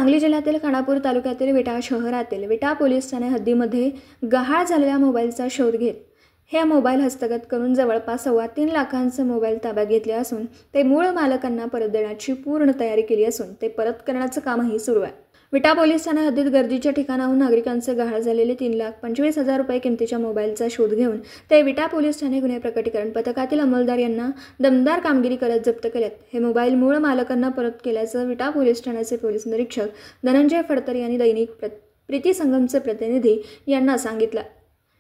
सांगली जिल्ह्यातील खानापूर तालुक्यातील विटा शहरातील विटा पोलीस ठाणे हद्दीमध्ये गहाळ झालेल्या मोबाईलचा शोध घेत हे मोबाईल हस्तगत करून जवळपास 3.25 लाखांचे मोबाईल ताब्यात घेतले असून ते मूळ मालकांना परत देण्याची पूर्ण तयारी केली असून ते परत करण्याचं कामही सुरू आहे। विटा पोलीस ठाणे हद्दीत गर्दीच्या ठिकाणाहून नागरिकांचे गहाळ झालेले 3,25,000 रुपये किमतीच्या मोबाईलचा शोध घेऊन ते विटा पोलीस ठाणे गुन्हे प्रकटीकरण पथकातील अंमलदार यांना दमदार कामगिरी करत जप्त केलेत। हे मोबाईल मूळ मालकांना परत केल्याचं विटा पोलीस ठाण्याचे पोलीस निरीक्षक धनंजय फडतर यांनी दैनिक प्रीती संगमचे प्रतिनिधी यांना सांगितलं।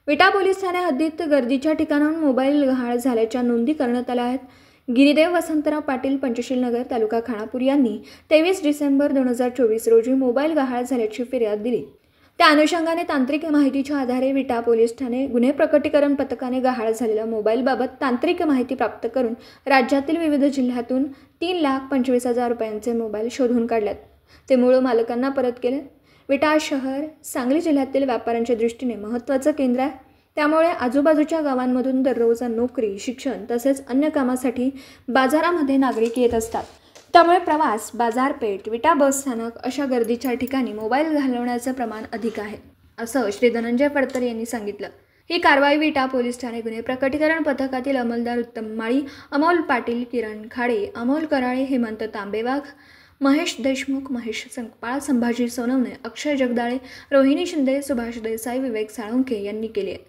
विटा पोलीस ठाणे हद्दीत गर्दीच्या ठिकाणाहून मोबाईल गहाळ झाल्याच्या नोंदी करण्यात आल्या आहेत। गिरीदेव वसंतराव पाटील पंचशील नगर तालुका खानापूर यांनी 23 डिसेंबर 2024 रोजी मोबाईल गहाळ झाल्याची फिर्याद दिली। त्या अनुषंगाने तांत्रिक माहितीच्या आधारे विटा पोलीस ठाणे गुन्हे प्रकटीकरण पथकाने गहाळ झालेल्या मोबाईलबाबत तांत्रिक माहिती प्राप्त करून राज्यातील विविध जिल्ह्यातून 3,25,000 रुपयांचे मोबाईल शोधून काढलेत। ते मूळ मालकांना परत केले। विटा शहर सांगली जिल्ह्यातील व्यापाऱ्यांच्या दृष्टीने महत्त्वाचं केंद्र आहे। त्यामुळे आजूबाजूच्या गावांमधून दररोज नोकरी, शिक्षण तसेच अन्य कामासाठी बाजारामध्ये नागरिक येत असतात। त्यामुळे प्रवास, बाजारपेठ, विटा बस स्थानक अशा गर्दीच्या ठिकाणी मोबाईल घालवण्याचं प्रमाण अधिक आहे, असं श्री धनंजय फडतर यांनी सांगितलं। ही कारवाई विटा पोलीस ठाणे गुन्हे प्रकटीकरण पथकातील अंमलदार उत्तम माळी, अमोल पाटील, किरण खाडे, अमोल कराळे, हेमंत तांबेवाघ, महेश देशमुख, महेश संकपाळ, संभाजी सोनवणे, अक्षय जगदाळे, रोहिणी शिंदे, सुभाष देसाई, विवेक साळुंखे यांनी केली आहे।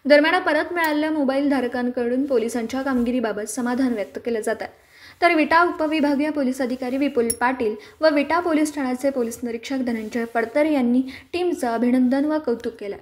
दरम्यान परत मिळालेल्या मोबाईल धारकांकडून पोलिसांच्या कामगिरीबाबत समाधान व्यक्त केलं जात आहे। तर विटा उपविभागीय पोलीस अधिकारी विपुल पाटील व विटा पोलीस ठाण्याचे पोलीस निरीक्षक धनंजय फडतर यांनी टीमचं अभिनंदन व कौतुक केलं।